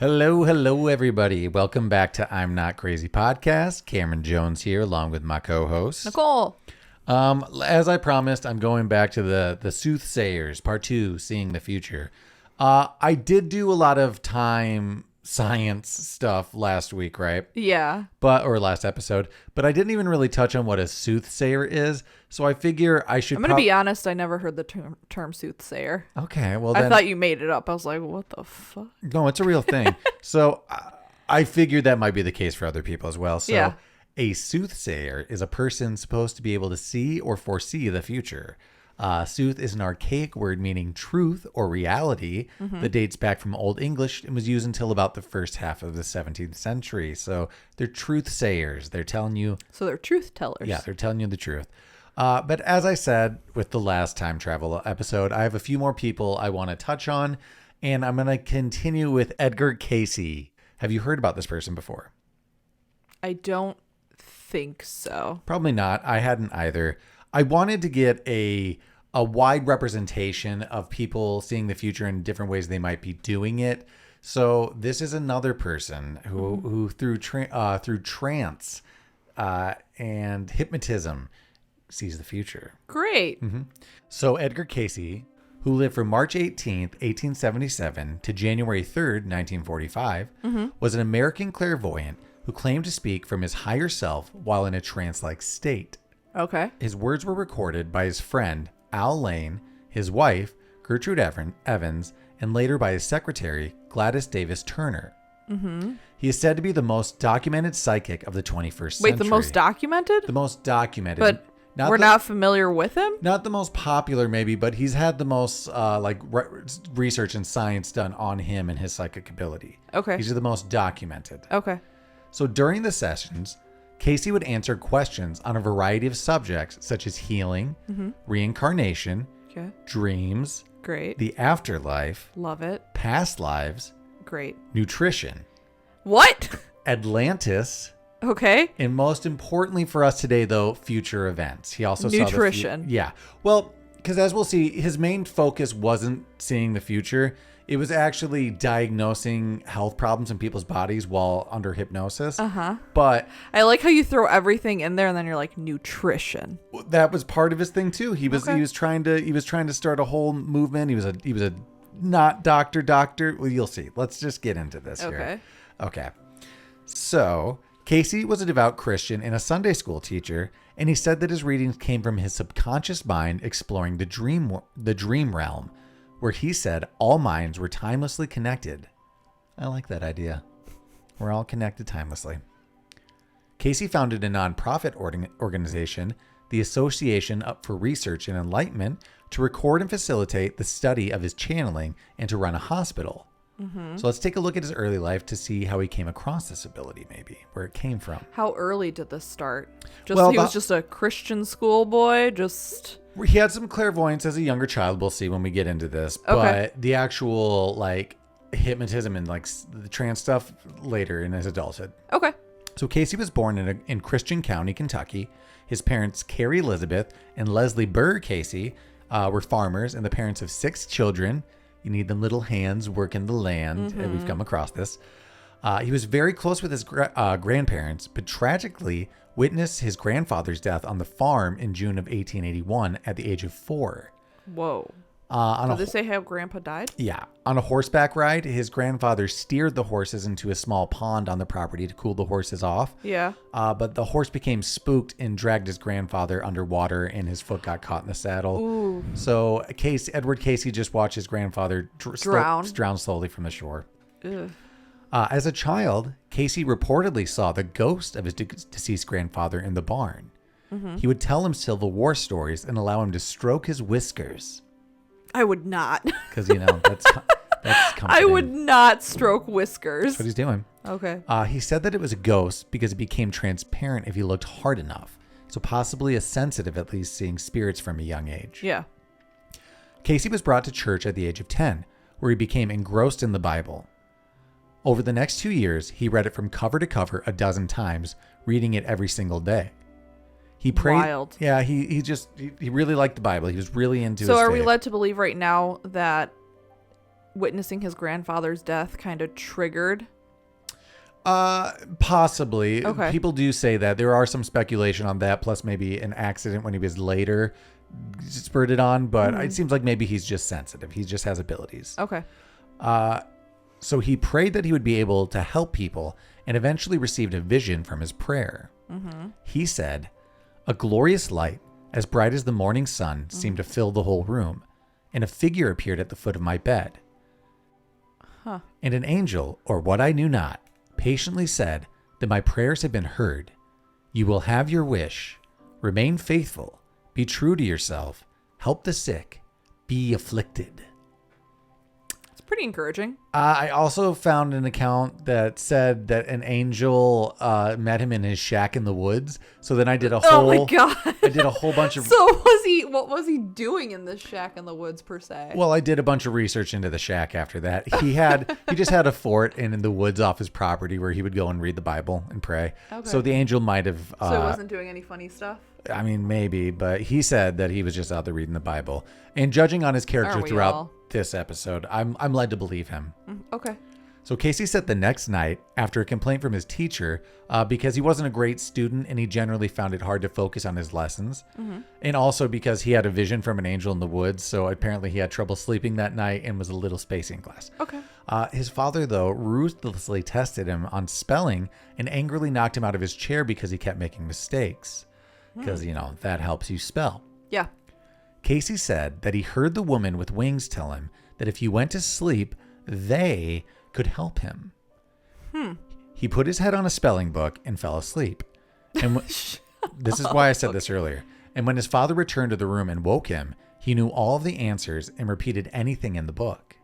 Hello, everybody. Welcome back to I'm Not Crazy Podcast. Cameron Jones here, along with my co-host Nicole. As I promised, I'm going back to the Soothsayers, Part 2, Seeing the Future. I did do a lot of time science stuff last week, right? Yeah. Or last episode, but I didn't even really touch on what a soothsayer is. So I figure I should. I'm gonna be honest. I never heard the term soothsayer. Okay, well I then, thought you made it up. I was like, what the fuck? no, it's a real thing. So I figured that might be the case for other people as well. So Yeah. a soothsayer is a person supposed to be able to see or foresee the future. Sooth is an archaic word meaning truth or reality that dates back from Old English and was used until about the first half of the 17th century. So they're truth sayers. They're telling you. So they're truth tellers. Yeah, they're telling you the truth. But as I said with the last time travel episode, I have a few more people I want to touch on, and I'm going to continue with Edgar Cayce. Have you heard about this person before? I don't think so. Probably not. I hadn't either. I wanted to get a wide representation of people seeing the future in different ways they might be doing it. So this is another person who through trance and hypnotism sees the future. Great. So Edgar Cayce, who lived from March 18th, 1877 to January 3rd, 1945, was an American clairvoyant who claimed to speak from his higher self while in a trance-like state. Okay. His words were recorded by his friend, Al Lane, his wife, Gertrude Evans, and later by his secretary, Gladys Davis Turner. He is said to be the most documented psychic of the 21st century. Wait, the most documented? The most documented. But we're not familiar with him? Not the most popular, maybe, but he's had the most research and science done on him and his psychic ability. Okay. He's the most documented. Okay. So during the sessions, Cayce would answer questions on a variety of subjects such as healing, reincarnation, Okay. dreams, Great. the afterlife, Love it. past lives, Great. nutrition, What? Atlantis, Okay. and most importantly for us today, though, future events. He also Nutrition. Yeah. Well, because as we'll see, his main focus wasn't seeing the future. It was actually diagnosing health problems in people's bodies while under hypnosis. But I like how you throw everything in there and then you're like, nutrition. that was part of his thing too. He was Okay. he was trying to start a whole movement. He was a not doctor. Well, you'll see. Let's just get into this here. Okay. So Cayce was a devout Christian and a Sunday school teacher, and he said that his readings came from his subconscious mind exploring the dream realm, where he said all minds were timelessly connected. I like that idea. We're all connected timelessly. Cayce founded a nonprofit organization, the Association for Research and Enlightenment, to record and facilitate the study of his channeling and to run a hospital. So let's take a look at his early life to see how he came across this ability, maybe, where it came from. How early did this start? He Well, was just a Christian schoolboy, He had some clairvoyance as a younger child, we'll see when we get into this. Okay. But the actual, hypnotism and, the trance stuff later in his adulthood. Okay. So Cayce was born in Christian County, Kentucky. His parents, Carrie Elizabeth and Leslie Burr Cayce, were farmers and the parents of 6 children. You need them little hands working the land. And we've come across this. He was very close with his grandparents, but tragically witnessed his grandfather's death on the farm in June of 1881 at the age of 4. Whoa. Did they say how Grandpa died? Yeah. On a horseback ride, his grandfather steered the horses into a small pond on the property to cool the horses off. Yeah. But the horse became spooked and dragged his grandfather underwater, and his foot got caught in the saddle. Ooh. So Edward Cayce just watched his grandfather drown slowly from the shore. Ugh. As a child, Cayce reportedly saw the ghost of his deceased grandfather in the barn. He would tell him Civil War stories and allow him to stroke his whiskers. I would not. Because, that's comforting. I would not stroke whiskers. That's what he's doing. Okay. He said that it was a ghost because it became transparent if he looked hard enough. So possibly a sensitive, at least, seeing spirits from a young age. Yeah. Cayce was brought to church at the age of 10, where he became engrossed in the Bible. Over the next 2 years, he read it from cover to cover a dozen times, reading it every single day. He prayed. Wild. Yeah, he really liked the Bible. He was really into. So his are faith. we led to believe right now that witnessing his grandfather's death kind of triggered? Possibly. Okay. People do say that. There are some speculation on that, plus maybe an accident when he was later spurred it on, but it seems like maybe he's just sensitive. He just has abilities. Okay. So he prayed that he would be able to help people and eventually received a vision from his prayer. He said, "A glorious light, as bright as the morning sun, seemed to fill the whole room, and a figure appeared at the foot of my bed. And an angel, or what I knew not, patiently said that my prayers have been heard. You will have your wish. Remain faithful. Be true to yourself. Help the sick. Be afflicted." It's pretty encouraging. I also found an account that said that an angel met him in his shack in the woods. So then I did a whole. Oh my God. I did a whole bunch of. So what was he doing in this shack in the woods per se? Well, I did a bunch of research into the shack after that. He just had a fort in the woods off his property where he would go and read the Bible and pray. Okay. So the angel might have. So he wasn't doing any funny stuff? I mean, maybe, but he said that he was just out there reading the Bible. And judging on his character Aren't we throughout all? this episode, I'm led to believe him. Okay. So Cayce said the next night, after a complaint from his teacher, because he wasn't a great student and he generally found it hard to focus on his lessons, and also because he had a vision from an angel in the woods, so apparently he had trouble sleeping that night and was a little spacey in class. Okay. His father, though, ruthlessly tested him on spelling and angrily knocked him out of his chair because he kept making mistakes. Because, that helps you spell. Yeah. Cayce said that he heard the woman with wings tell him that if he went to sleep, they could help him. He put his head on a spelling book and fell asleep. And this is why I said this earlier. And when his father returned to the room and woke him, he knew all of the answers and repeated anything in the book.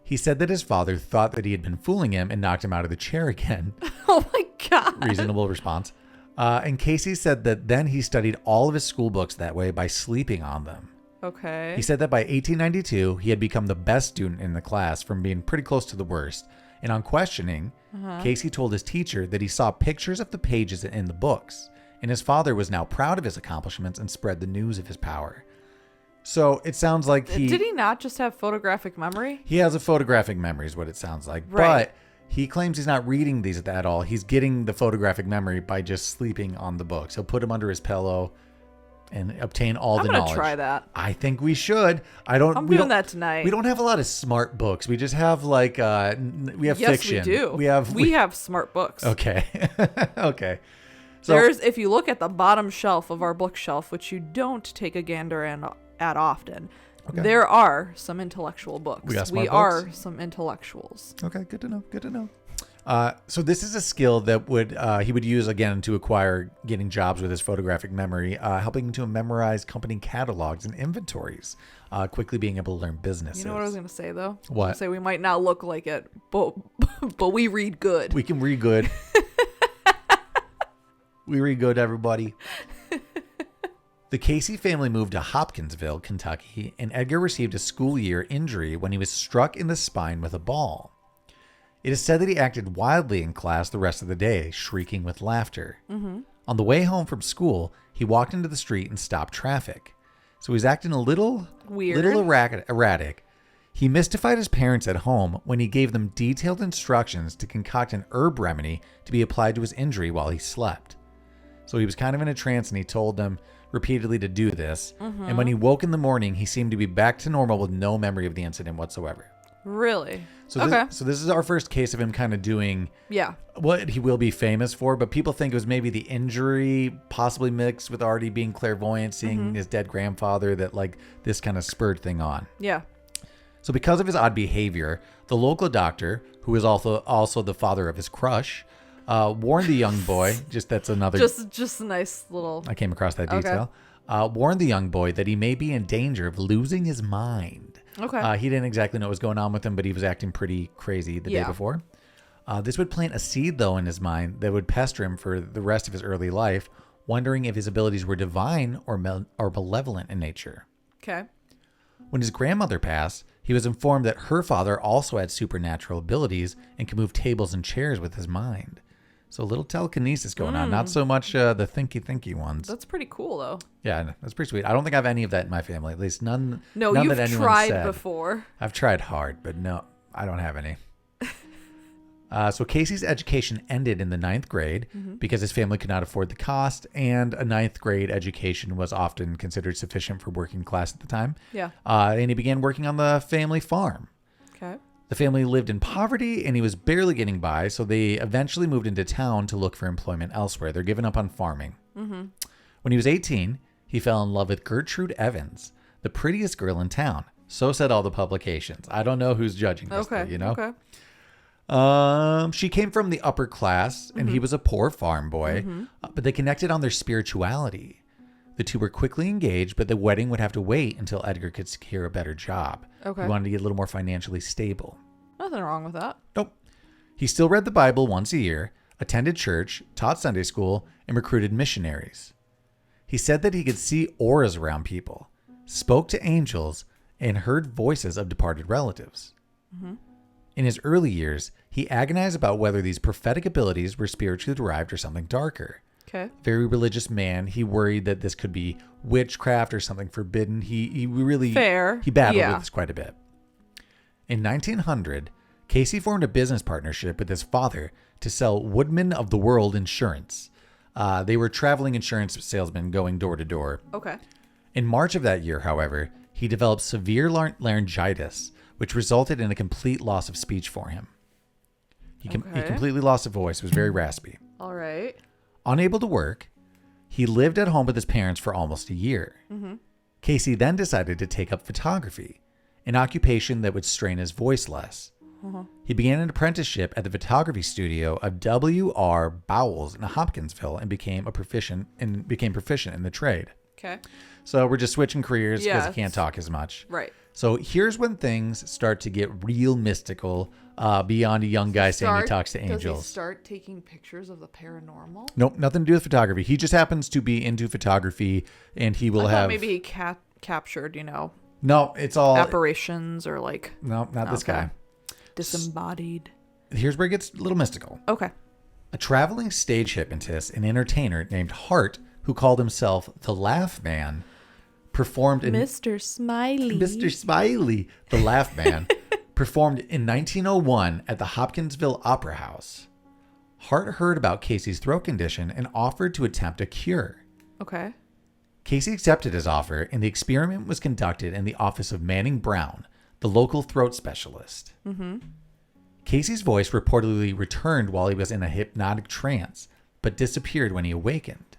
He said that his father thought that he had been fooling him and knocked him out of the chair again. Oh my God. Reasonable response. And Cayce said that then he studied all of his school books that way by sleeping on them. Okay. He said that by 1892, he had become the best student in the class from being pretty close to the worst. And on questioning, Cayce told his teacher that he saw pictures of the pages in the books. And his father was now proud of his accomplishments and spread the news of his power. So it sounds like Did he not just have photographic memory? He has a photographic memory is what it sounds like. Right. But he claims he's not reading these at all. He's getting the photographic memory by just sleeping on the books. He'll put them under his pillow and obtain all the knowledge. I'm gonna try that. I think we should. I'm doing that tonight. We don't have a lot of smart books. We just have we have fiction. Yes, we do. We have smart books. Okay. Okay. So if you look at the bottom shelf of our bookshelf, which you don't take a gander at often, there are some intellectual books. We are some intellectuals. Okay, good to know. Good to know. So this is a skill that he would use again to acquire getting jobs with his photographic memory, helping to memorize company catalogs and inventories, quickly being able to learn businesses. You know what I was going to say though? What? I was gonna say we might not look like it, but we read good. We can read good. We read good, everybody. The Cayce family moved to Hopkinsville, Kentucky, and Edgar received a school year injury when he was struck in the spine with a ball. It is said that he acted wildly in class the rest of the day, shrieking with laughter. On the way home from school, he walked into the street and stopped traffic. So he's acting a little weird, erratic. He mystified his parents at home when he gave them detailed instructions to concoct an herb remedy to be applied to his injury while he slept. So he was kind of in a trance and he told them repeatedly to do this. And when he woke in the morning, he seemed to be back to normal with no memory of the incident whatsoever. Really? So this is our first case of him kind of doing what he will be famous for, but people think it was maybe the injury possibly mixed with already being clairvoyant, seeing his dead grandfather, that this kind of spurred thing on. Yeah. So because of his odd behavior, the local doctor, who is also the father of his crush, warned the young boy, just a nice little... I came across that detail. Warned the young boy that he may be in danger of losing his mind. Okay. He didn't exactly know what was going on with him, but he was acting pretty crazy the day before. This would plant a seed, though, in his mind that would pester him for the rest of his early life, wondering if his abilities were divine or malevolent in nature. Okay. When his grandmother passed, he was informed that her father also had supernatural abilities and could move tables and chairs with his mind. So a little telekinesis going on. Not so much the thinky ones. That's pretty cool, though. Yeah, that's pretty sweet. I don't think I have any of that in my family. At least none. No, none you've that anyone tried said. before. I've tried hard, but no, I don't have any. So Casey's education ended in the 9th grade because his family could not afford the cost, and a 9th grade education was often considered sufficient for working class at the time. Yeah. And he began working on the family farm. Okay. The family lived in poverty, and he was barely getting by, so they eventually moved into town to look for employment elsewhere. They're giving up on farming. Mm-hmm. When he was 18, he fell in love with Gertrude Evans, the prettiest girl in town. So said all the publications. I don't know who's judging this, though, you know? Okay. She came from the upper class, and he was a poor farm boy, but they connected on their spirituality. The two were quickly engaged, but the wedding would have to wait until Edgar could secure a better job. Okay. He wanted to get a little more financially stable. Nothing wrong with that. Nope. He still read the Bible once a year, attended church, taught Sunday school, and recruited missionaries. He said that he could see auras around people, spoke to angels, and heard voices of departed relatives. Mm-hmm. In his early years, he agonized about whether these prophetic abilities were spiritually derived or something darker. Okay. Very religious man. He worried that this could be witchcraft or something forbidden. He really... Fair. He battled Yeah. with this quite a bit. In 1900, Cayce formed a business partnership with his father to sell Woodman of the World insurance. They were traveling insurance salesmen going door to door. Okay. In March of that year, however, he developed severe laryngitis, which resulted in a complete loss of speech for him. He completely lost his voice. It was very raspy. All right. Unable to work, he lived at home with his parents for almost a year. Mm-hmm. Cayce then decided to take up photography, an occupation that would strain his voice less. Uh-huh. He began an apprenticeship at the photography studio of W.R. Bowles in Hopkinsville and became proficient in the trade. Okay. So we're just switching careers because Yeah, he can't talk as much. Right. So here's when things start to get real mystical beyond a young guy saying he talks to angels. Does he start taking pictures of the paranormal? Nope, nothing to do with photography. He just happens to be into photography, and he will have... maybe he captured, No, it's all... apparitions or like... No, not this guy. Disembodied. Here's where it gets a little mystical. Okay. A traveling stage hypnotist and entertainer named Hart, who called himself the Laugh Man, performed in... Mr. Smiley. Mr. Smiley, the Laugh Man, performed in 1901 at the Hopkinsville Opera House. Hart heard about Cayce's throat condition and offered to attempt a cure. Okay. Cayce accepted his offer, and the experiment was conducted in the office of Manning Brown, the local throat specialist. Mm-hmm. Cayce's voice reportedly returned while he was in a hypnotic trance, but disappeared when he awakened.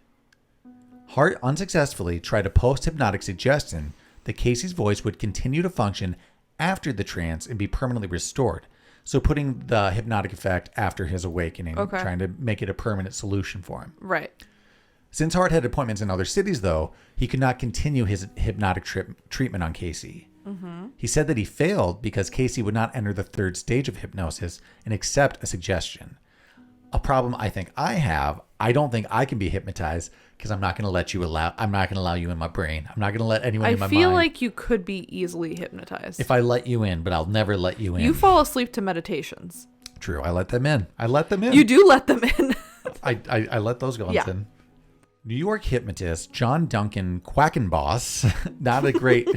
Hart unsuccessfully tried a post-hypnotic suggestion that Cayce's voice would continue to function after the trance and be permanently restored, so putting the hypnotic effect after his awakening, trying to make it a permanent solution for him. Right. Since Hart had appointments in other cities, though, he could not continue his hypnotic treatment on Cayce. Mm-hmm. He said that he failed because Cayce would not enter the 3rd stage of hypnosis and accept a suggestion. A problem I think I have, I don't think I can be hypnotized because I'm not going to allow you in my brain. I'm not going to let anyone in my mind. I feel like you could be easily hypnotized. If I let you in, but I'll never let you in. You fall asleep to meditations. True. I let them in. You do let them in. I let those go in. New York hypnotist John Duncan Quackenboss, not a great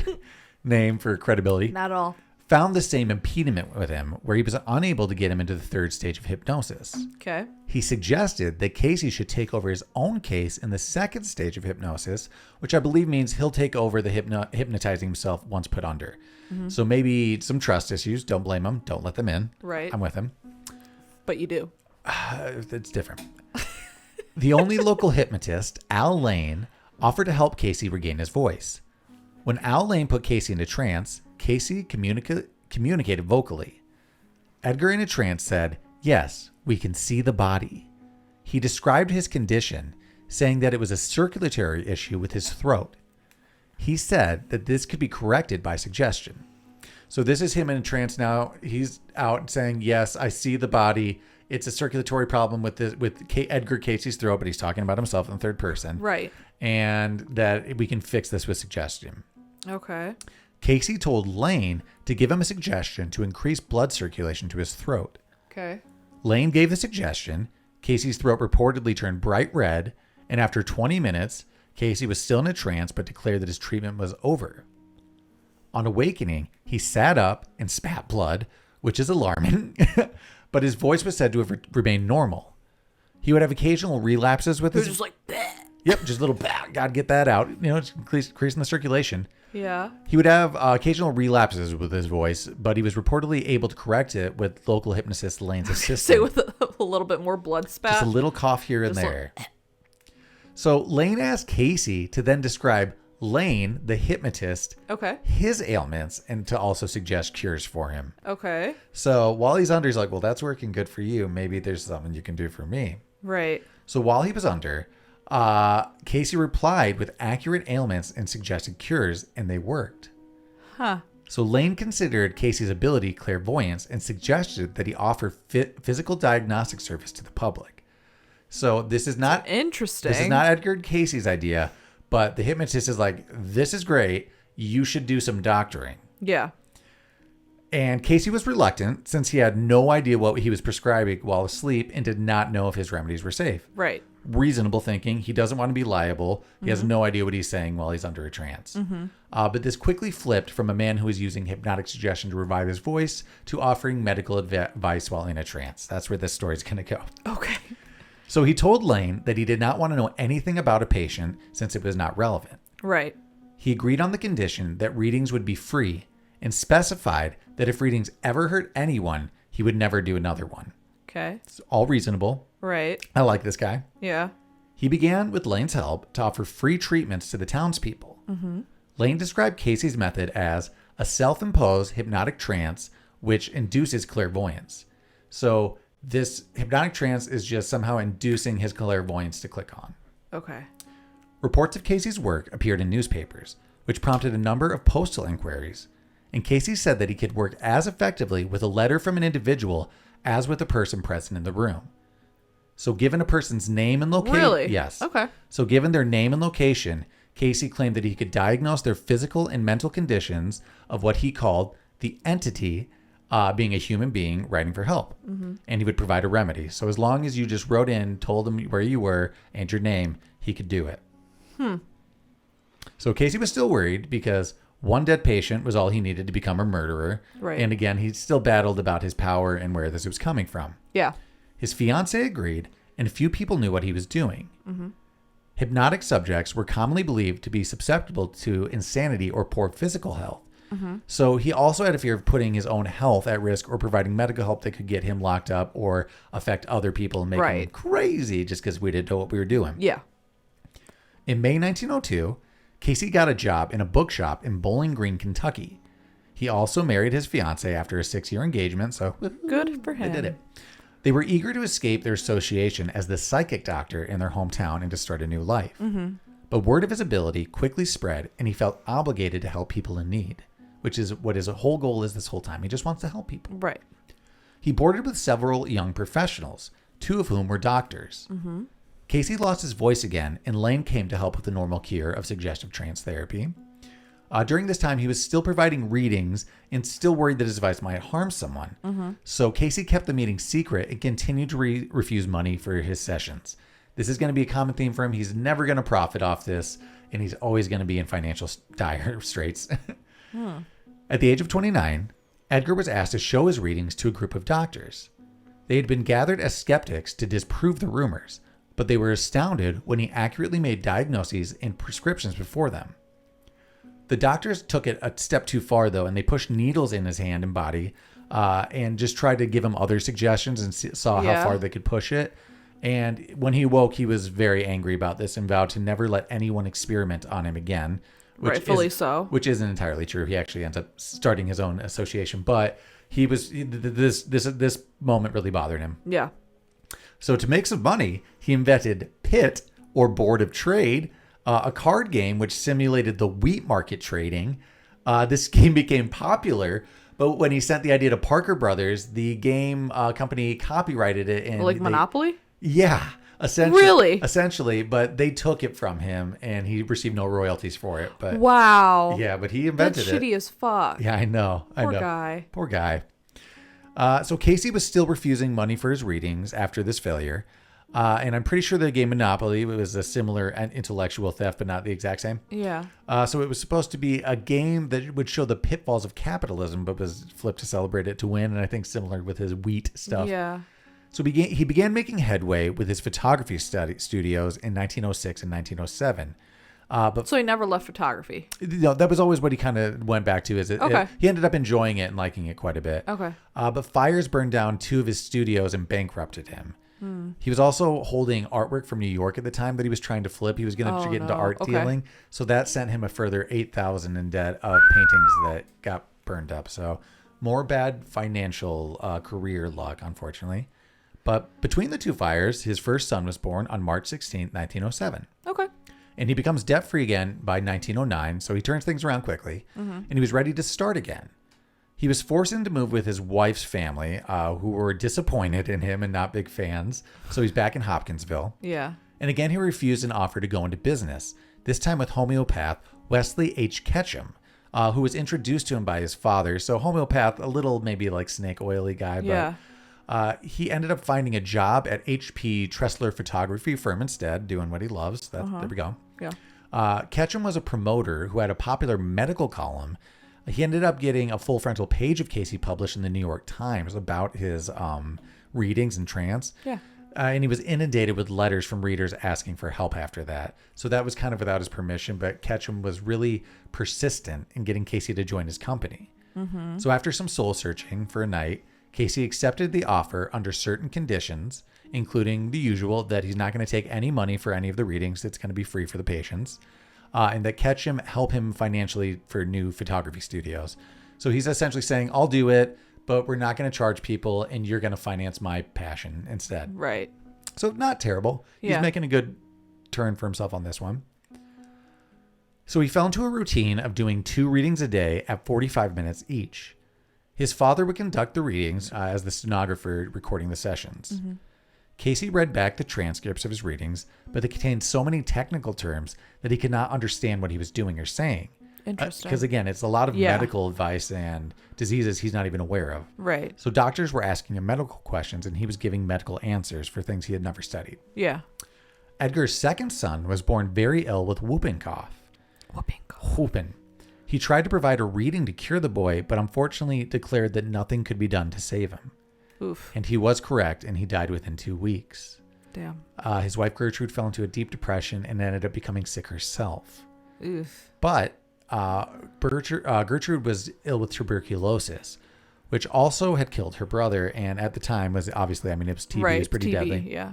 name for credibility. Not at all. Found the same impediment with him where he was unable to get him into the 3rd stage of hypnosis. Okay. He suggested that Cayce should take over his own case in the 2nd stage of hypnosis, which I believe means he'll take over the hypnotizing himself once put under. Mm-hmm. So maybe some trust issues. Don't blame him. Don't let them in. Right. I'm with him. But you do. It's different. The only local hypnotist, Al Lane, offered to help Cayce regain his voice. When Al Lane put Cayce into trance, Cayce communicated vocally. Edgar in a trance said, "Yes, we can see the body." He described his condition, saying that it was a circulatory issue with his throat. He said that this could be corrected by suggestion. So this is him in a trance now. He's out saying, "Yes, I see the body. It's a circulatory problem with Edgar Cayce's throat," but he's talking about himself in 3rd person. Right. And that we can fix this with suggestion. Okay. Cayce told Lane to give him a suggestion to increase blood circulation to his throat. Okay. Lane gave the suggestion. Cayce's throat reportedly turned bright red, and after 20 minutes, Cayce was still in a trance but declared that his treatment was over. On awakening, he sat up and spat blood, which is alarming, but his voice was said to have remained normal. He would have occasional relapses with his... just like, bleh. Yep, just a little... Gotta get that out. It's increasing the circulation. Yeah. He would have occasional relapses with his voice, but he was reportedly able to correct it with local hypnotist Lane's assistant. Say with a little bit more blood spat. Just a little cough here and there. So Lane asked Cayce to then describe Lane, the hypnotist, his ailments, and to also suggest cures for him. Okay. So while he's under, he's like, well, that's working good for you. Maybe there's something you can do for me. Right. So while he was under, Cayce replied with accurate ailments and suggested cures, and they worked. Huh. So Lane considered Cayce's ability clairvoyance and suggested that he offer physical diagnostic service to the public. So this is not interesting. This is not Edgar Cayce's idea, but the hypnotist is like, this is great. You should do some doctoring. Yeah. And Cayce was reluctant since he had no idea what he was prescribing while asleep and did not know if his remedies were safe. Right. Reasonable thinking. He doesn't want to be liable. He has no idea what he's saying while he's under a trance. But this quickly flipped from a man who was using hypnotic suggestion to revive his voice to offering medical advice while in a trance. That's where this story is going to go. Okay. So he told Lane that he did not want to know anything about a patient since it was not relevant. Right. He agreed on the condition that readings would be free and specified that if readings ever hurt anyone, he would never do another one. Okay. It's all reasonable. Right. I like this guy. Yeah. He began, with Lane's help, to offer free treatments to the townspeople. Lane described Cayce's method as a self-imposed hypnotic trance which induces clairvoyance. So this hypnotic trance is just somehow inducing his clairvoyance to click on. Okay. Reports of Cayce's work appeared in newspapers, which prompted a number of postal inquiries. And Cayce said that he could work as effectively with a letter from an individual as with a person present in the room. So given a person's name and location... Really? Yes. Okay. So given their name and location, Cayce claimed that he could diagnose their physical and mental conditions of what he called the entity, being a human being writing for help. And he would provide a remedy. So as long as you just wrote in, told him where you were and your name, he could do it. So Cayce was still worried because one dead patient was all he needed to become a murderer. Right. And again, he still battled about his power and where this was coming from. Yeah. His fiancée agreed, and few people knew what he was doing. Hypnotic subjects were commonly believed to be susceptible to insanity or poor physical health. So he also had a fear of putting his own health at risk or providing medical help that could get him locked up or affect other people and make him crazy just because we didn't know what we were doing. Yeah. In May 1902, Cayce got a job in a bookshop in Bowling Green, Kentucky. He also married his fiancée after a 6-year engagement, so good for him. They did it. They were eager to escape their association as the psychic doctor in their hometown and to start a new life. But word of his ability quickly spread, and he felt obligated to help people in need, which is what his whole goal is this whole time. He just wants to help people. Right. He boarded with several young professionals, 2 of whom were doctors. Cayce lost his voice again, and Lane came to help with the normal cure of suggestive trance therapy. During this time, he was still providing readings and still worried that his advice might harm someone. So Cayce kept the meeting secret and continued to refuse money for his sessions. This is going to be a common theme for him. He's never going to profit off this, and he's always going to be in financial dire straits. At the age of 29, Edgar was asked to show his readings to a group of doctors. They had been gathered as skeptics to disprove the rumors, but they were astounded when he accurately made diagnoses and prescriptions before them. The doctors took it a step too far, though, and they pushed needles in his hand and body and just tried to give him other suggestions and saw how far they could push it. And when he woke, he was very angry about this and vowed to never let anyone experiment on him again. Rightfully so. Which isn't entirely true. He actually ends up starting his own association, but this moment really bothered him. Yeah. So to make some money, he invented Pit, or Board of Trade, a card game which simulated the wheat market trading. This game became popular, but when he sent the idea to Parker Brothers, the game company copyrighted it. And Monopoly? Yeah. Essentially, really? Essentially, but they took it from him, and he received no royalties for it. But wow. Yeah, but he invented That's shitty as fuck. Yeah, I know. Poor guy. Poor guy. So Cayce was still refusing money for his readings after this failure. And I'm pretty sure the game Monopoly was a similar intellectual theft, but not the exact same. Yeah. So it was supposed to be a game that would show the pitfalls of capitalism, but was flipped to celebrate it to win. And I think similar with his wheat stuff. Yeah. So he began making headway with his photography studios in 1906 and 1907. So he never left photography. That was always what he kind of went back to. He ended up enjoying it and liking it quite a bit. Okay. But fires burned down 2 of his studios and bankrupted him. He was also holding artwork from New York at the time that he was trying to flip. He was going to get into art dealing. So that sent him a further $8,000 in debt of paintings that got burned up. So more bad financial career luck, unfortunately. But between the 2 fires, his first son was born on March 16th, 1907. Okay. And he becomes debt-free again by 1909. So he turns things around quickly. And he was ready to start again. He was forced into move with his wife's family, who were disappointed in him and not big fans. So he's back in Hopkinsville. Yeah. And again, he refused an offer to go into business, this time with homeopath Wesley H. Ketchum, who was introduced to him by his father. So homeopath, a little maybe like snake oily guy, but he ended up finding a job at H.P. Tressler Photography Firm instead, doing what he loves. There we go. Yeah. Ketchum was a promoter who had a popular medical column. He ended up getting a full frontal page of Cayce published in the New York Times about his readings and trance. Yeah. And he was inundated with letters from readers asking for help after that. So that was kind of without his permission, but Ketchum was really persistent in getting Cayce to join his company. So after some soul searching for a night, Cayce accepted the offer under certain conditions, including the usual that he's not going to take any money for any of the readings. It's going to be free for the patients. And that Ketchum help him financially for new photography studios. So he's essentially saying, I'll do it, but we're not going to charge people and you're going to finance my passion instead. Right. So not terrible. He's making a good turn for himself on this one. So he fell into a routine of doing 2 readings a day at 45 minutes each. His father would conduct the readings as the stenographer recording the sessions. Cayce read back the transcripts of his readings, but they contained so many technical terms that he could not understand what he was doing or saying. Interesting. Because again, it's a lot of medical advice and diseases he's not even aware of. Right. So doctors were asking him medical questions and he was giving medical answers for things he had never studied. Yeah. Edgar's second son was born very ill with whooping cough. Whooping. He tried to provide a reading to cure the boy, but unfortunately declared that nothing could be done to save him. Oof. And he was correct, and he died within 2 weeks. Damn. His wife Gertrude fell into a deep depression and ended up becoming sick herself. Oof. But Gertrude was ill with tuberculosis, which also had killed her brother. And at the time was obviously, it was TB, it was pretty deadly. Yeah.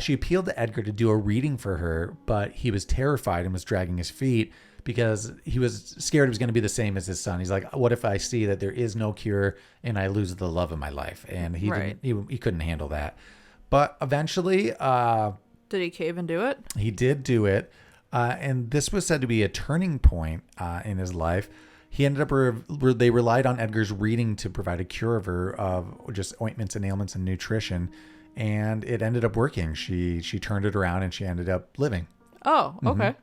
She appealed to Edgar to do a reading for her, but he was terrified and was dragging his feet because he was scared it was going to be the same as his son. He's like, what if I see that there is no cure and I lose the love of my life? And he couldn't handle that. But eventually, did he cave and do it? He did do it. And this was said to be a turning point in his life. He ended up, they relied on Edgar's reading to provide a cure of just ointments and ailments and nutrition. And it ended up working. She turned it around and she ended up living. Oh, okay.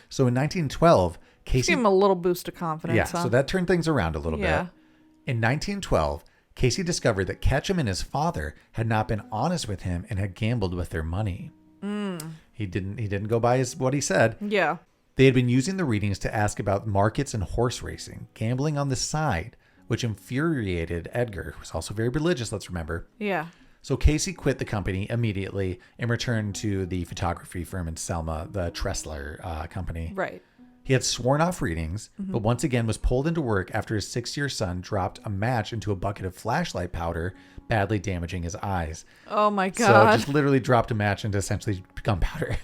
So in 1912, Cayce... Give him a little boost of confidence. Yeah, so that turned things around a little bit. In 1912, Cayce discovered that Ketchum and his father had not been honest with him and had gambled with their money. He didn't go by what he said. Yeah. They had been using the readings to ask about markets and horse racing, gambling on the side, which infuriated Edgar, who was also very religious, let's remember. Yeah. So Cayce quit the company immediately and returned to the photography firm in Selma, the Tressler company. Right. He had sworn off readings, but once again was pulled into work after his 6-year son dropped a match into a bucket of flashlight powder, badly damaging his eyes. Oh my God. So just literally dropped a match into essentially gunpowder.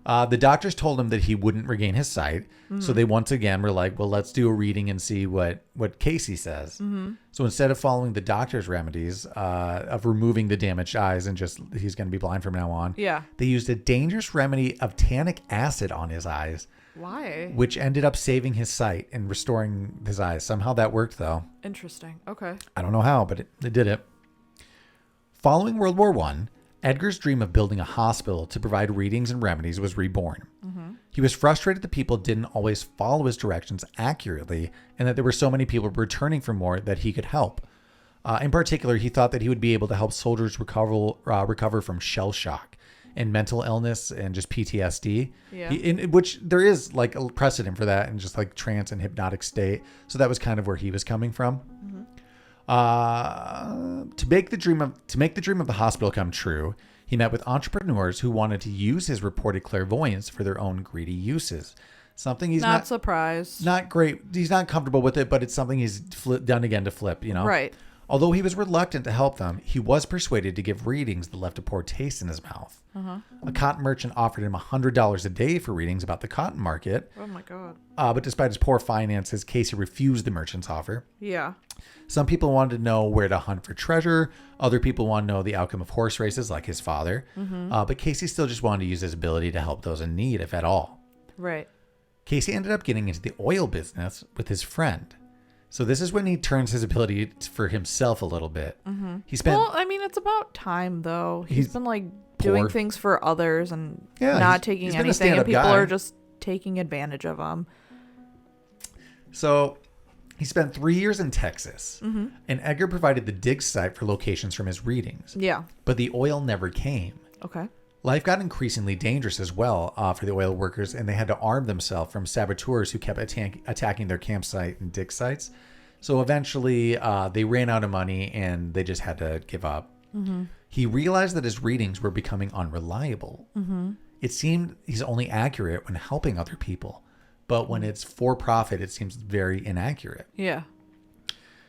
The doctors told him that he wouldn't regain his sight. So they once again were like, well, let's do a reading and see what Cayce says. So instead of following the doctor's remedies of removing the damaged eyes and just he's going to be blind from now on, they used a dangerous remedy of tannic acid on his eyes. Why? Which ended up saving his sight and restoring his eyes. Somehow that worked, though. Interesting. Okay. I don't know how, but it did it. Following World War I, Edgar's dream of building a hospital to provide readings and remedies was reborn. He was frustrated that people didn't always follow his directions accurately and that there were so many people returning for more that he could help. In particular, he thought that he would be able to help soldiers recover from shell shock and mental illness and just PTSD. Yeah. In which there is like a precedent for that in just like trance and hypnotic state. So that was kind of where he was coming from. To make the dream of the hospital come true, he met with entrepreneurs who wanted to use his reported clairvoyance for their own greedy uses. Something he's not surprised. Not great. He's not comfortable with it, but it's something he's done again to flip, you know? Right. Although he was reluctant to help them, he was persuaded to give readings that left a poor taste in his mouth. A cotton merchant offered him $100 a day for readings about the cotton market. Oh my God. But despite his poor finances, Cayce refused the merchant's offer. Yeah. Some people wanted to know where to hunt for treasure. Other people wanted to know the outcome of horse races, like his father. But Cayce still just wanted to use his ability to help those in need, if at all. Right. Cayce ended up getting into the oil business with his friend. So this is when he turns his ability for himself a little bit. He spent. Well, I mean, it's about time though. He's been like doing poor. things for others and Yeah, not taking he's been a anything, and stand-up people guy. are just taking advantage of him. So he spent 3 years in Texas, and Edgar provided the dig site for locations from his readings. Yeah. But the oil never came. Okay. Life got increasingly dangerous as well for the oil workers, and they had to arm themselves from saboteurs who kept attacking their campsite and dig sites. So eventually they ran out of money and they just had to give up. He realized that his readings were becoming unreliable. It seemed he's only accurate when helping other people, but when it's for profit, it seems very inaccurate. Yeah.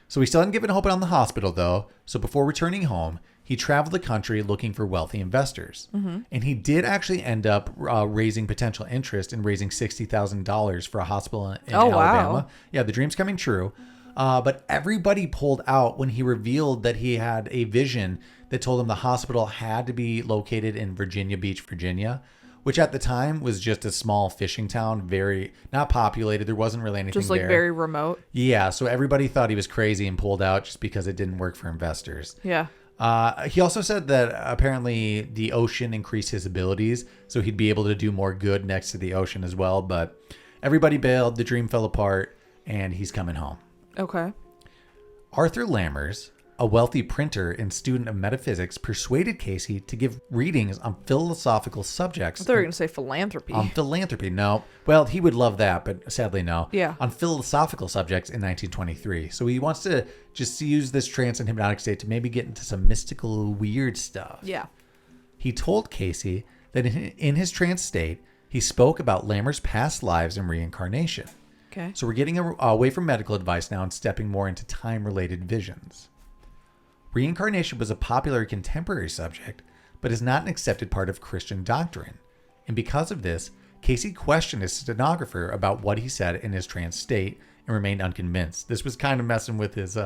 So he still hadn't given hope on the hospital, though. So before returning home, he traveled the country looking for wealthy investors. And he did actually end up raising potential interest in raising $60,000 for a hospital in Alabama. Wow. Yeah, the dream's coming true. But everybody pulled out when he revealed that he had a vision that told him the hospital had to be located in Virginia Beach, Virginia, which at the time was just a small fishing town, very not populated. There wasn't really anything Just like there. very remote. Yeah, so everybody thought he was crazy and pulled out just because it didn't work for investors. Yeah. He also said that apparently the ocean increased his abilities, so he'd be able to do more good next to the ocean as well. But everybody bailed, the dream fell apart, and he's coming home. Okay. Arthur Lammers, a wealthy printer and student of metaphysics, persuaded Cayce to give readings on philosophical subjects. I thought you were going to say philanthropy. On philanthropy, no. Well, he would love that, but sadly, no. Yeah. On philosophical subjects in 1923. So he wants to just use this trance and hypnotic state to maybe get into some mystical, weird stuff. Yeah. He told Cayce that in his trance state, he spoke about Lammers' past lives and reincarnation. Okay. So we're getting away from medical advice now and stepping more into time-related visions. Reincarnation was a popular contemporary subject, but is not an accepted part of Christian doctrine. And because of this, Cayce questioned his stenographer about what he said in his trance state and remained unconvinced. This was kind of messing with his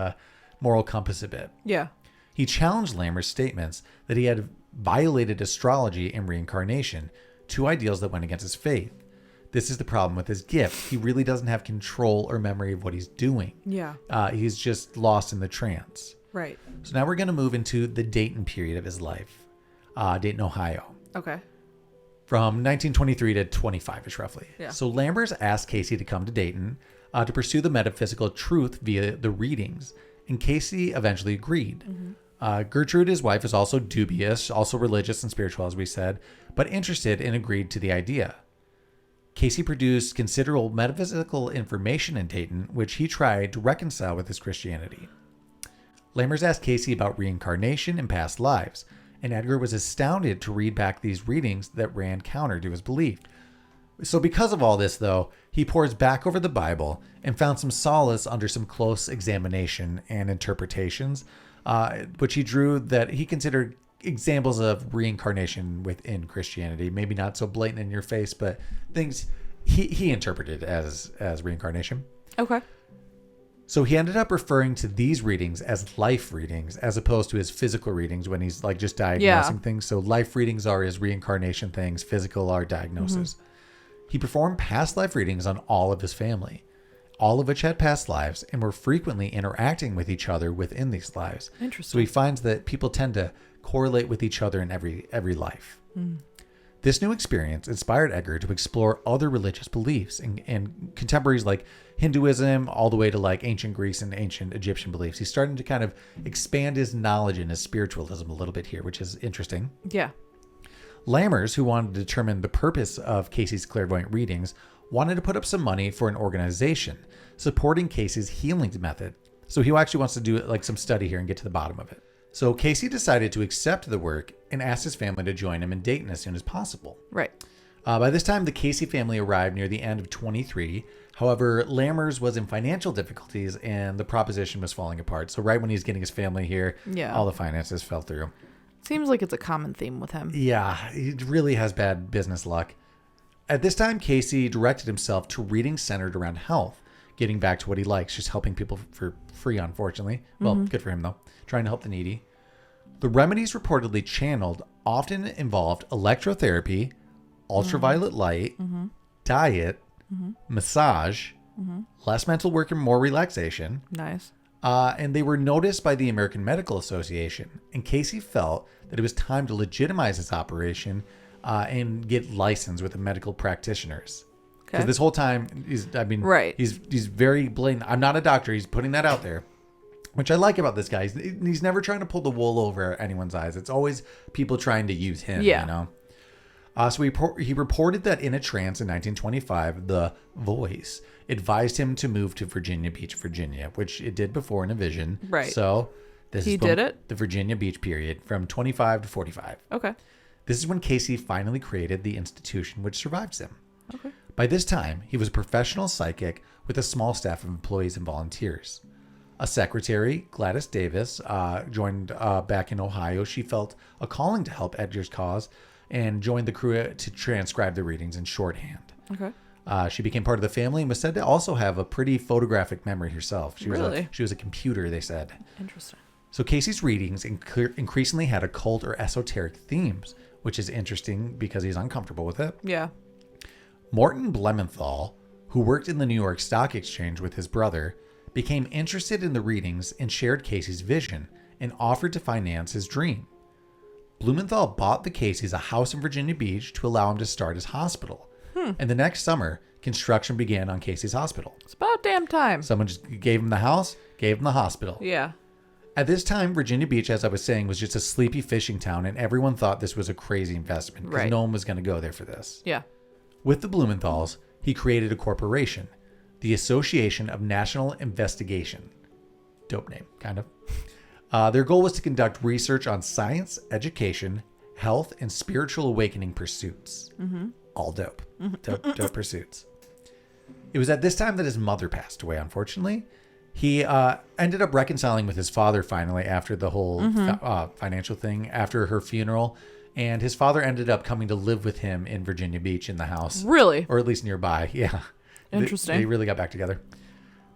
moral compass a bit. Yeah. He challenged Lammers' statements that he had violated astrology and reincarnation, two ideals that went against his faith. This is the problem with his gift. He really doesn't have control or memory of what he's doing. Yeah. He's just lost in the trance. Right. So now we're going to move into the Dayton period of his life. Dayton, Ohio. Okay. From 1923 to 25-ish, roughly. Yeah. So Lammers asked Cayce to come to Dayton to pursue the metaphysical truth via the readings, and Cayce eventually agreed. Gertrude, his wife, is also dubious, also religious and spiritual, as we said, but interested and agreed to the idea. Cayce produced considerable metaphysical information in Dayton, which he tried to reconcile with his Christianity. Lammers asked Cayce about reincarnation and past lives, and Edgar was astounded to read back these readings that ran counter to his belief. So because of all this, though, he pores back over the Bible and found some solace under some close examination and interpretations, which he drew that he considered examples of reincarnation within Christianity. Maybe not so blatant in your face, but things he interpreted as reincarnation. Okay. So he ended up referring to these readings as life readings as opposed to his physical readings when he's like just diagnosing things. So life readings are his reincarnation things, physical are diagnosis. He performed past life readings on all of his family, all of which had past lives and were frequently interacting with each other within these lives. Interesting. So he finds that people tend to correlate with each other in every life. This new experience inspired Edgar to explore other religious beliefs and contemporaries like Hinduism, all the way to like ancient Greece and ancient Egyptian beliefs. He's starting to kind of expand his knowledge and his spiritualism a little bit here, which is interesting. Yeah. Lammers, who wanted to determine the purpose of Cayce's clairvoyant readings, wanted to put up some money for an organization supporting Cayce's healing method. So he actually wants to do like some study here and get to the bottom of it. So Cayce decided to accept the work and asked his family to join him in Dayton as soon as possible. Right. By this time, the Cayce family arrived near the end of 23. However, Lammers was in financial difficulties and the proposition was falling apart. So right when he's getting his family here, all the finances fell through. Seems like it's a common theme with him. Yeah, he really has bad business luck. At this time, Cayce directed himself to readings centered around health, getting back to what he likes, just helping people for free, unfortunately. Well, good for him, though. Trying to help the needy. The remedies reportedly channeled often involved electrotherapy, ultraviolet light, diet, massage, less mental work and more relaxation. Nice. And they were noticed by the American Medical Association. And Cayce felt that it was time to legitimize his operation and get licensed with the medical practitioners. Because this whole time, he's very blatant. I'm not a doctor. He's putting that out there, which I like about this guy. He's never trying to pull the wool over anyone's eyes. It's always people trying to use him, you know? So he reported that in a trance in 1925, the voice advised him to move to Virginia Beach, Virginia, which it did before in a vision. Right. So this he is did it? The Virginia Beach period from 25 to 45. Okay. This is when Cayce finally created the institution which survives him. Okay. By this time, he was a professional psychic with a small staff of employees and volunteers. A secretary, Gladys Davis, joined back in Ohio. She felt a calling to help Edgar's cause and joined the crew to transcribe the readings in shorthand. Okay. She became part of the family and was said to also have a pretty photographic memory herself. She was a computer, they said. Interesting. So Cayce's readings increasingly had occult or esoteric themes, which is interesting because he's uncomfortable with it. Yeah. Morton Blumenthal, who worked in the New York Stock Exchange with his brother, became interested in the readings and shared Cayce's vision and offered to finance his dream. Blumenthal bought the Cayces a house in Virginia Beach to allow him to start his hospital. And the next summer, construction began on Cayce's hospital. It's about damn time. Someone just gave him the house, gave him the hospital. Yeah. At this time, Virginia Beach, as I was saying, was just a sleepy fishing town, and everyone thought this was a crazy investment because no one was going to go there for this. Yeah. With the Blumenthals, he created a corporation, the Association of National Investigation. Dope name, kind of. Their goal was to conduct research on science, education, health, and spiritual awakening pursuits. All dope. Dope pursuits. It was at this time that his mother passed away, unfortunately. He ended up reconciling with his father finally after the whole financial thing, after her funeral. And his father ended up coming to live with him in Virginia Beach in the house. Really? Or at least nearby, yeah. Interesting. They really got back together.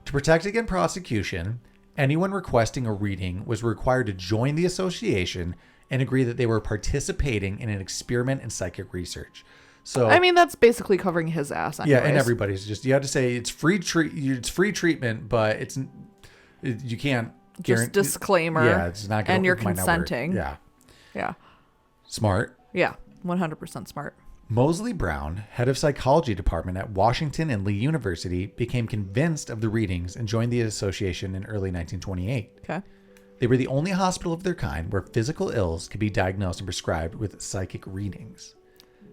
To protect against prosecution, anyone requesting a reading was required to join the association and agree that they were participating in an experiment in psychic research. So I mean, that's basically covering his ass anyways. Yeah, and everybody's just, you have to say it's free treatment, but you can't just disclaimer. Yeah, it's not gonna, and you're consenting. Yeah. Smart. Yeah, 100% smart. Mosley Brown, head of psychology department at Washington and Lee University, became convinced of the readings and joined the association in early 1928. Okay. They were the only hospital of their kind where physical ills could be diagnosed and prescribed with psychic readings.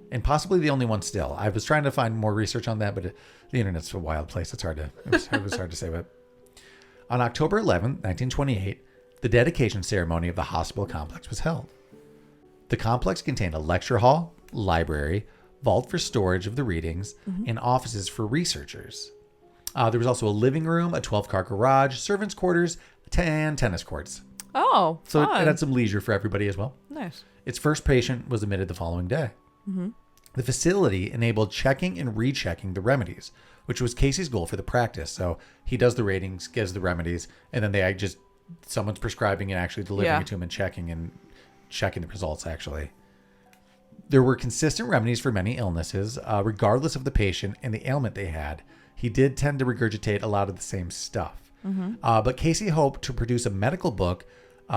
And possibly the only one still. I was trying to find more research on that, but the internet's a wild place. It was hard to say. But on October 11, 1928, the dedication ceremony of the hospital complex was held. The complex contained a lecture hall, library, vault for storage of the readings, and offices for researchers. There was also a living room, a 12-car garage, servants' quarters, 10 tennis courts. Oh, so fun. It had some leisure for everybody as well. Nice. Its first patient was admitted the following day. The facility enabled checking and rechecking the remedies, which was Cayce's goal for the practice. So he does the ratings, gives the remedies, and then someone's prescribing and actually delivering it to him and checking the results, actually. There were consistent remedies for many illnesses, regardless of the patient and the ailment they had. He did tend to regurgitate a lot of the same stuff. But Cayce hoped to produce a medical book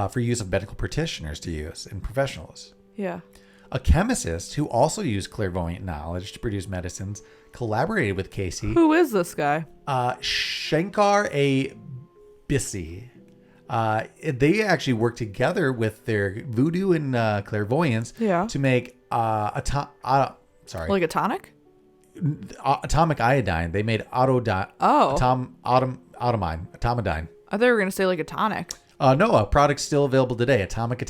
for use of medical practitioners to use and professionals. Yeah. A chemist who also used clairvoyant knowledge to produce medicines collaborated with Cayce. Who is this guy? Shankar A. Bissi. They actually worked together with their voodoo and clairvoyance to make like a tonic? Atomic iodine. They made atomidine. I thought you were going to say like a tonic. No, a product's still available today. Atomic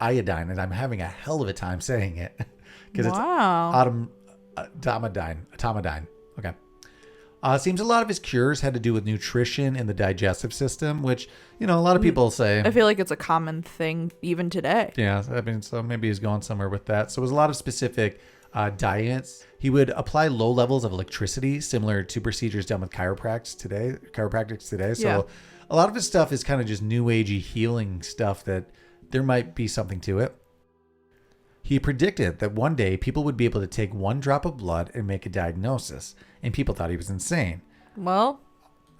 iodine, and I'm having a hell of a time saying it because it's atomidine. Okay. Seems a lot of his cures had to do with nutrition and the digestive system, which, a lot of people say. I feel like it's a common thing even today. Yeah, I mean, so maybe he's going somewhere with that. So it was a lot of specific diets. He would apply low levels of electricity, similar to procedures done with chiropractics today. So a lot of his stuff is kind of just new agey healing stuff that there might be something to it. He predicted that one day people would be able to take one drop of blood and make a diagnosis, and people thought he was insane. Well,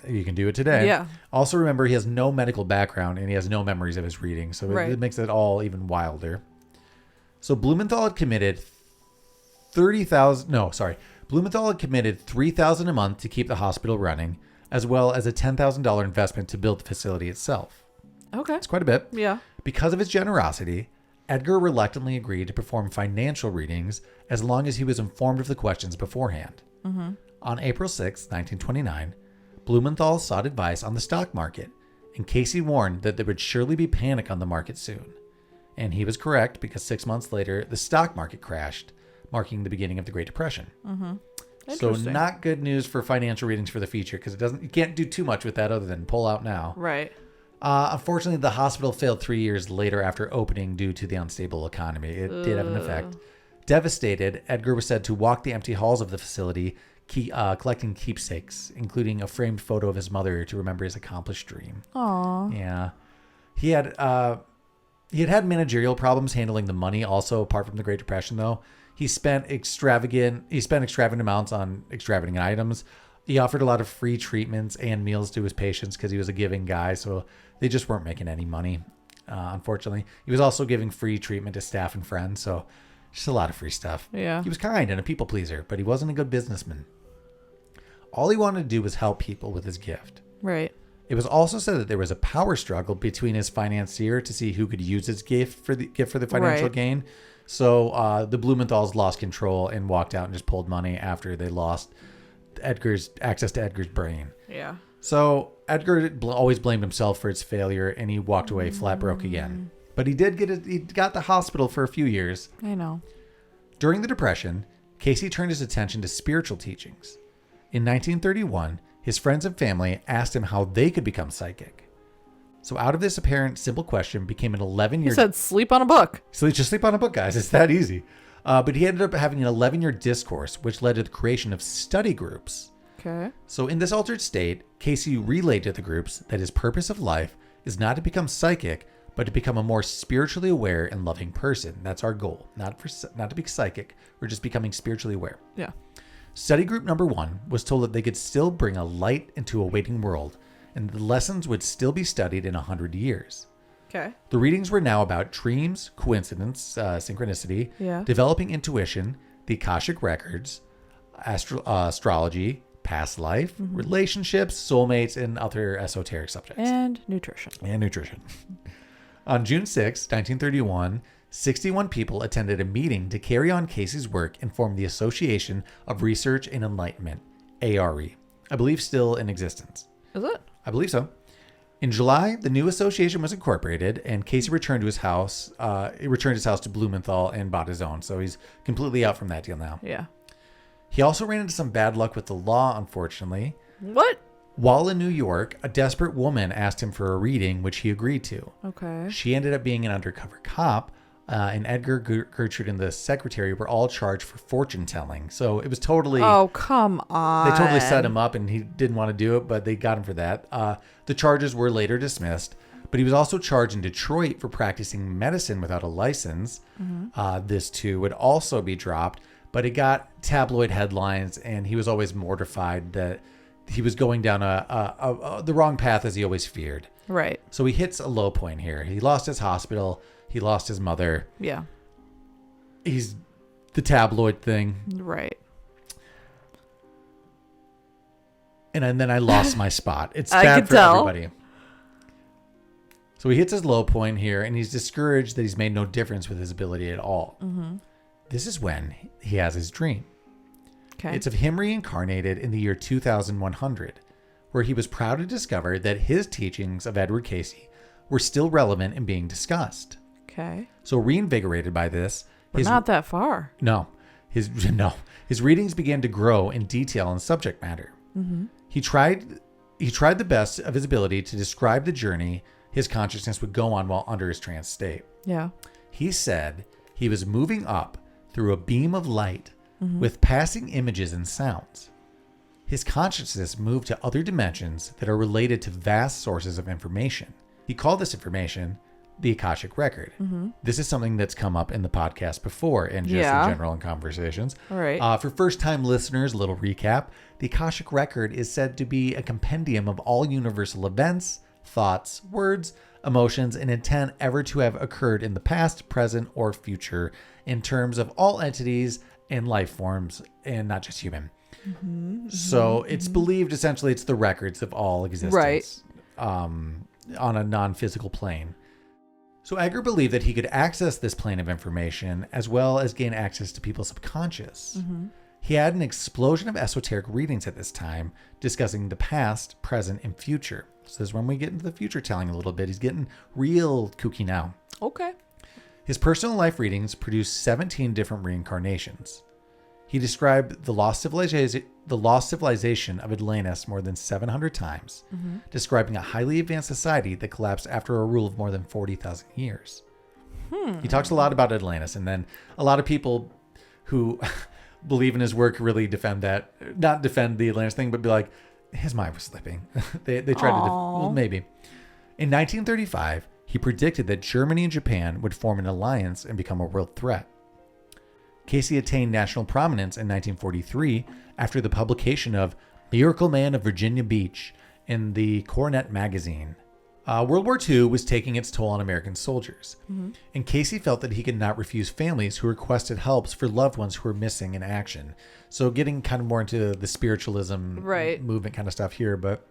you can do it today. Yeah. Also, remember, he has no medical background and he has no memories of his reading, so it makes it all even wilder. So Blumenthal had committed Blumenthal had committed $3,000 a month to keep the hospital running, as well as a $10,000 investment to build the facility itself. Okay. It's quite a bit. Yeah. Because of his generosity, Edgar reluctantly agreed to perform financial readings as long as he was informed of the questions beforehand. Mm-hmm. On April 6, 1929, Blumenthal sought advice on the stock market, and Cayce warned that there would surely be panic on the market soon. And he was correct, because 6 months later, the stock market crashed, marking the beginning of the Great Depression. Mm-hmm. So not good news for financial readings for the future, because you can't do too much with that other than pull out now. Right. Unfortunately, the hospital failed 3 years later after opening due to the unstable economy. It did have an effect. Devastated, Edgar was said to walk the empty halls of the facility, collecting keepsakes, including a framed photo of his mother to remember his accomplished dream. Aww. Yeah. He had managerial problems handling the money also, apart from the Great Depression, though. He spent extravagant amounts on extravagant items. He offered a lot of free treatments and meals to his patients because he was a giving guy, so they just weren't making any money, unfortunately. He was also giving free treatment to staff and friends, so just a lot of free stuff. Yeah. He was kind and a people pleaser, but he wasn't a good businessman. All he wanted to do was help people with his gift. Right. It was also said that there was a power struggle between his financier to see who could use his gift for the financial gain. So the Blumenthals lost control and walked out and just pulled money after they lost access to Edgar's brain. Yeah. So Edgar always blamed himself for its failure, and he walked away flat broke again. But he got the hospital for a few years. I know. During the Depression, Cayce turned his attention to spiritual teachings. In 1931, his friends and family asked him how they could become psychic. So out of this apparent simple question became an 11-year... He said, sleep on a book. So just sleep on a book, guys. It's that easy. But he ended up having an 11-year discourse, which led to the creation of study groups. Okay. So in this altered state, Cayce relayed to the groups that his purpose of life is not to become psychic, but to become a more spiritually aware and loving person. That's our goal. Not to be psychic. We're just becoming spiritually aware. Yeah. Study group number 1 was told that they could still bring a light into a waiting world, and the lessons would still be studied in 100 years. Okay. The readings were now about dreams, coincidence, synchronicity, developing intuition, the Akashic records, astrology, past life, relationships, soulmates, and other esoteric subjects. And nutrition. On June 6, 1931, 61 people attended a meeting to carry on Cayce's work and form the Association of Research and Enlightenment, ARE. I believe still in existence. Is it? I believe so. In July, the new association was incorporated, and Cayce returned his house to Blumenthal and bought his own. So he's completely out from that deal now. Yeah. He also ran into some bad luck with the law, unfortunately. What? While in New York, a desperate woman asked him for a reading, which he agreed to. Okay. She ended up being an undercover cop, and Edgar, Gertrude, and the secretary were all charged for fortune telling. So it was totally... Oh, come on. They totally set him up, and he didn't want to do it, but they got him for that. The charges were later dismissed, but he was also charged in Detroit for practicing medicine without a license. This, too, would also be dropped, but it got tabloid headlines, and he was always mortified that he was going down the wrong path, as he always feared. Right. So he hits a low point here. He lost his hospital. He lost his mother. Yeah. he's the tabloid thing. Right. And then I lost my spot. It's I bad could for tell. everybody. So he hits his low point here, and he's discouraged that he's made no difference with his ability at all. Mm-hmm. This is when he has his dream. Okay. It's of him reincarnated in the year 2100, where he was proud to discover that his teachings of Edgar Cayce were still relevant and being discussed. Okay. So reinvigorated by this, But not that far. his readings began to grow in detail and subject matter. Mm-hmm. He tried the best of his ability to describe the journey his consciousness would go on while under his trance state. Yeah. He said he was moving up through a beam of light with passing images and sounds. His consciousness moved to other dimensions that are related to vast sources of information. He called this information the Akashic Record. Mm-hmm. This is something that's come up in the podcast before and just in general in conversations. All right. For first-time listeners, a little recap. The Akashic Record is said to be a compendium of all universal events, thoughts, words, emotions, and intent ever to have occurred in the past, present, or future in terms of all entities and life forms, and not just human. Mm-hmm. So it's believed essentially it's the records of all existence. Right. On a non-physical plane. So Edgar believed that he could access this plane of information as well as gain access to people's subconscious. Mm-hmm. He had an explosion of esoteric readings at this time, discussing the past, present, and future. So this is when we get into the future telling a little bit. He's getting real kooky now. Okay. His personal life readings produced 17 different reincarnations. He described the lost civilization of Atlantis more than 700 times, describing a highly advanced society that collapsed after a rule of more than 40,000 years. He talks a lot about Atlantis, and then a lot of people who believe in his work really not defend the Atlantis thing, but be like, his mind was slipping. they tried well, maybe. In 1935, he predicted that Germany and Japan would form an alliance and become a world threat. Cayce attained national prominence in 1943 after the publication of Miracle Man of Virginia Beach in the Coronet magazine. World War II was taking its toll on American soldiers, and Cayce felt that he could not refuse families who requested helps for loved ones who were missing in action. So getting kind of more into the spiritualism movement kind of stuff here, but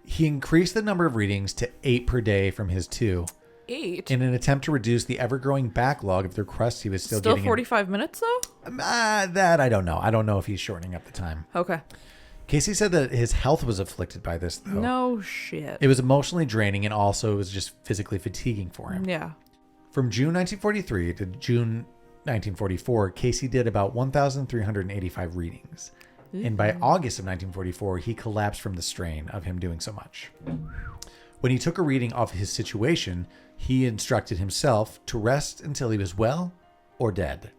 he increased the number of readings to 8 per day from his 2. 8? In an attempt to reduce the ever-growing backlog of the requests he was still getting. 45 minutes, though? That I don't know. I don't know if he's shortening up the time. Okay. Cayce said that his health was afflicted by this, though. No shit. It was emotionally draining, and also it was just physically fatiguing for him. Yeah. From June 1943 to June 1944, Cayce did about 1,385 readings. And by August of 1944, he collapsed from the strain of him doing so much. When he took a reading of his situation, he instructed himself to rest until he was well or dead.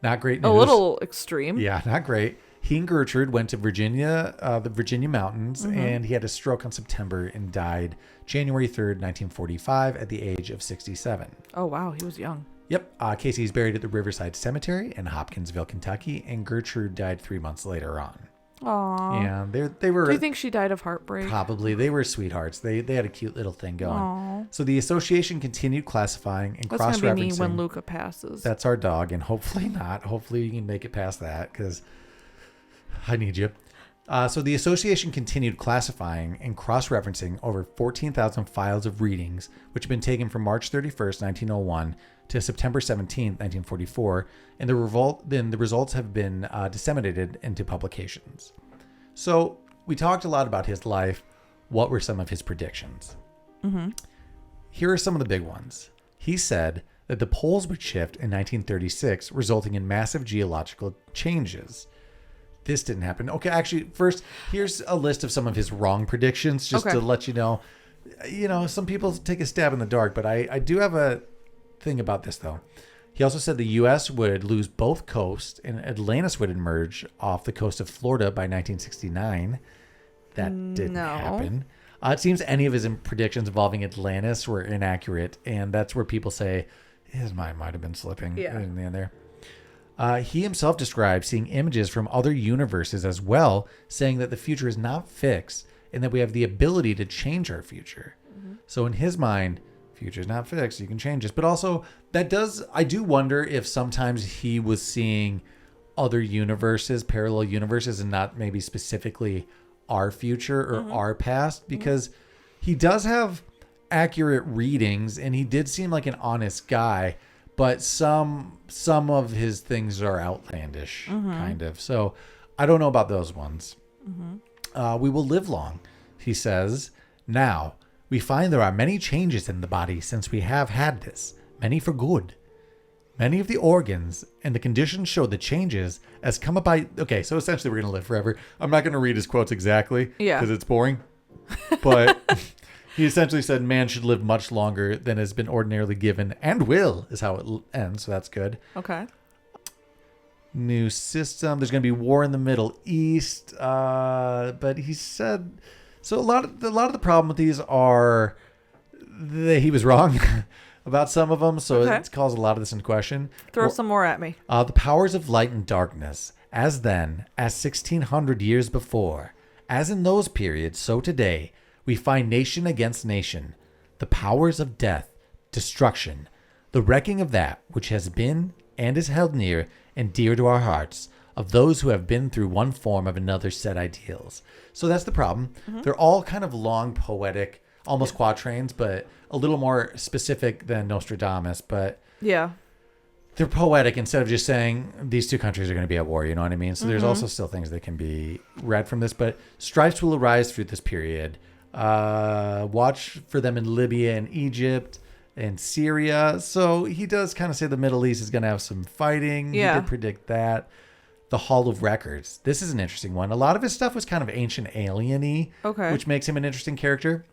Not great news. A little extreme. Yeah, not great. He and Gertrude went to Virginia, the Virginia mountains, and he had a stroke on September and died January 3rd, 1945 at the age of 67. Oh, wow. He was young. Yep. Cayce is buried at the Riverside Cemetery in Hopkinsville, Kentucky, and Gertrude died 3 months later on. Aww. Yeah, they were. Do you think she died of heartbreak? Probably. They were sweethearts. They had a cute little thing going. Aww. So the association continued classifying and That's cross-referencing. That's going to be me when Luca passes. That's our dog, and hopefully not. Hopefully you can make it past that, because I need you. So the association continued classifying and cross-referencing over 14,000 files of readings, which have been taken from March 31st, 1901 to September 17th, 1944, and the results have been disseminated into publications. So we talked a lot about his life. What were some of his predictions? Here are some of the big ones. He said that the poles would shift in 1936, resulting in massive geological changes. This didn't happen. Okay, actually, first, here's a list of some of his wrong predictions, just to let you know. You know, some people take a stab in the dark, but I do have a thing about this, though. He also said the U.S. would lose both coasts and Atlantis would emerge off the coast of Florida by 1969. That didn't happen. It seems any of his predictions involving Atlantis were inaccurate, and that's where people say his mind might have been slipping in the end there. He himself described seeing images from other universes as well, saying that the future is not fixed and that we have the ability to change our future. So in his mind, future's not fixed. You can change this. But also, I do wonder if sometimes he was seeing other universes, parallel universes, and not maybe specifically our future or our past, because he does have accurate readings and he did seem like an honest guy, but some of his things are outlandish, kind of. So I don't know about those ones. We will live long, he says. Now, we find there are many changes in the body since we have had this, many for good. Many of the organs and the conditions show the changes as come about. Okay, so essentially we're going to live forever. I'm not going to read his quotes exactly because it's boring. But he essentially said man should live much longer than has been ordinarily given, and will is how it ends. So that's good. Okay. New system. There's going to be war in the Middle East. But he said, so a lot of the problem with these are that he was wrong about some of them. So it calls a lot of this into question. Throw some more at me. The powers of light and darkness, as then, as 1600 years before, as in those periods, so today, we find nation against nation, the powers of death, destruction, the wrecking of that which has been and is held near and dear to our hearts, of those who have been through one form of another set ideals. So that's the problem. They're all kind of long, poetic, almost quatrains, but a little more specific than Nostradamus. But yeah, they're poetic instead of just saying these two countries are going to be at war. You know what I mean? So there's also still things that can be read from this. But strifes will arise through this period. Watch for them in Libya and Egypt and Syria. So he does kind of say the Middle East is going to have some fighting. Yeah. He did predict that. The Hall of Records. This is an interesting one. A lot of his stuff was kind of ancient alien-y, which makes him an interesting character.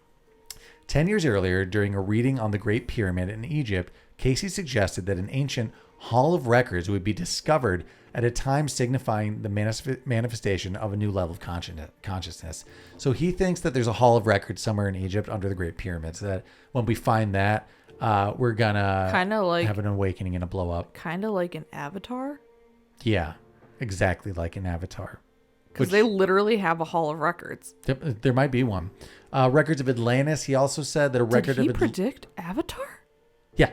10 years earlier, during a reading on the Great Pyramid in Egypt, Cayce suggested that an ancient Hall of Records would be discovered at a time signifying the manifestation of a new level of consciousness. So he thinks that there's a Hall of Records somewhere in Egypt under the Great Pyramids, that when we find that, we're going to have an awakening and a blow up. Kind of like an Avatar? Yeah, exactly like an Avatar. Because they literally have a Hall of Records. There might be one. Records of Atlantis. He also said that a record Did he predict Avatar? Yeah.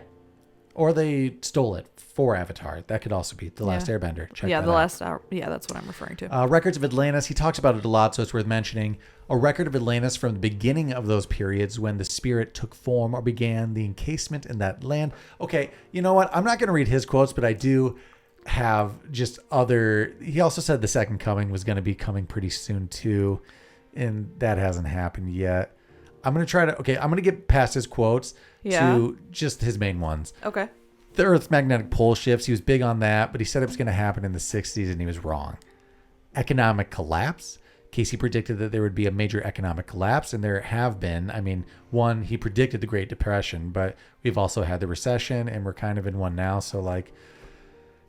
Or they stole it for Avatar. That could also be The Last Airbender. Check that out. Yeah, that's what I'm referring to. Records of Atlantis. He talks about it a lot, so it's worth mentioning. A record of Atlantis from the beginning of those periods when the spirit took form or began the encasement in that land. Okay, you know what? I'm not going to read his quotes, but I do have just other. He also said the second coming was going to be coming pretty soon too, and that hasn't happened yet. I'm going to get past his quotes to just his main ones. Okay. The Earth's magnetic pole shifts. He was big on that, but he said it was going to happen in the 60s and he was wrong. Economic collapse. Cayce predicted that there would be a major economic collapse, and there have been. I mean, one, he predicted the Great Depression, but we've also had the recession and we're kind of in one now. So like,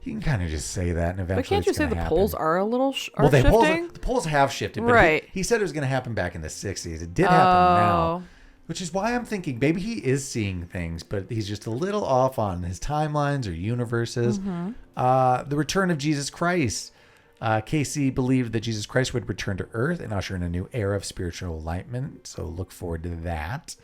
you can kind of just say that, and eventually. But can't you say the poles are a little shifting? The poles have shifted, but right. He said it was going to happen back in the 60s. It did happen now, which is why I'm thinking maybe he is seeing things, but he's just a little off on his timelines or universes. The return of Jesus Christ. Cayce believed that Jesus Christ would return to Earth and usher in a new era of spiritual enlightenment, so look forward to that.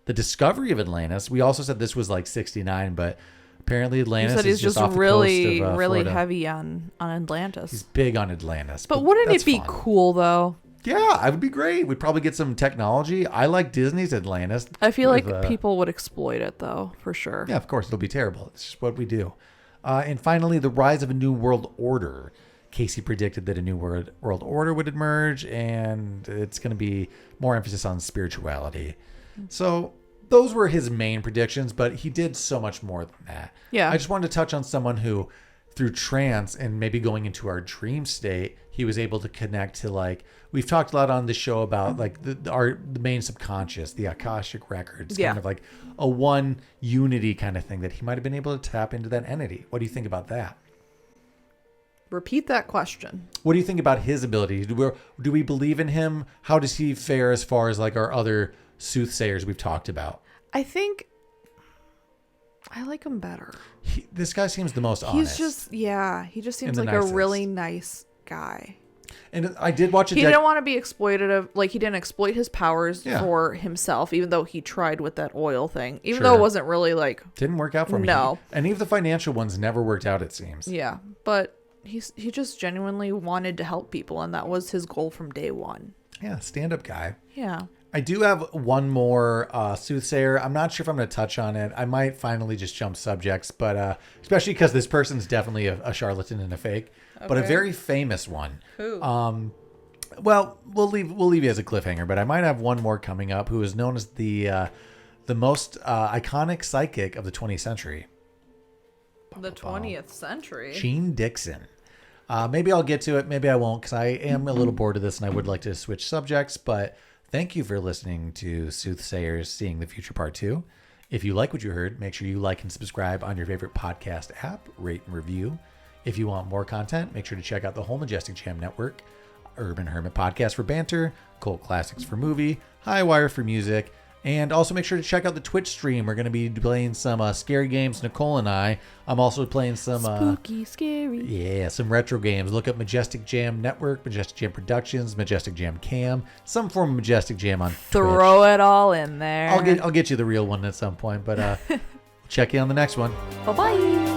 The discovery of Atlantis. We also said this was like 69, but apparently Atlantis is just off really, the coast of really Florida. Heavy on Atlantis. He's big on Atlantis. But wouldn't it be cool, though? Yeah, it would be great. We'd probably get some technology. I like Disney's Atlantis. I feel like people would exploit it, though, for sure. Yeah, of course. It'll be terrible. It's just what we do. And finally, the rise of a new world order. Cayce predicted that a new world order would emerge, and it's going to be more emphasis on spirituality. So those were his main predictions, but he did so much more than that. Yeah. I just wanted to touch on someone who, through trance and maybe going into our dream state, he was able to connect to, like, we've talked a lot on the show about like the main subconscious, the Akashic records, kind of like a one unity kind of thing, that he might have been able to tap into that entity. What do you think about that? Repeat that question. What do you think about his ability? Do we believe in him? How does he fare as far as like our other soothsayers we've talked about? I think I like him better. This guy seems the most honest. He just seems like a really nice guy. And I did watch He didn't want to be exploitative. Like, he didn't exploit his powers for himself, even though he tried with that oil thing. Even though it wasn't really, like... Didn't work out for him. No. Any of the financial ones never worked out, it seems. Yeah, but he just genuinely wanted to help people, and that was his goal from day one. Yeah, stand-up guy. Yeah. I do have one more soothsayer. I'm not sure if I'm going to touch on it. I might finally just jump subjects, but especially because this person's definitely a charlatan and a fake, but a very famous one. Who? Well, we'll leave you as a cliffhanger, but I might have one more coming up who is known as the most iconic psychic of the 20th century. The 20th century? Gene Dixon. Maybe I'll get to it. Maybe I won't, because I am a little bored of this and I would like to switch subjects, but thank you for listening to Soothsayers Seeing the Future Part 2. If you like what you heard, make sure you like and subscribe on your favorite podcast app, rate and review. If you want more content, make sure to check out the whole Majestic Jam Network, Urban Hermit Podcast for banter, Cult Classics for movie, High Wire for music, and also make sure to check out the Twitch stream. We're going to be playing some scary games, Nicole and I. I'm also playing some... Spooky, scary. Yeah, some retro games. Look up Majestic Jam Network, Majestic Jam Productions, Majestic Jam Cam, some form of Majestic Jam on Throw Twitch. It all in there. I'll get you the real one at some point, but check you on the next one. Bye-bye.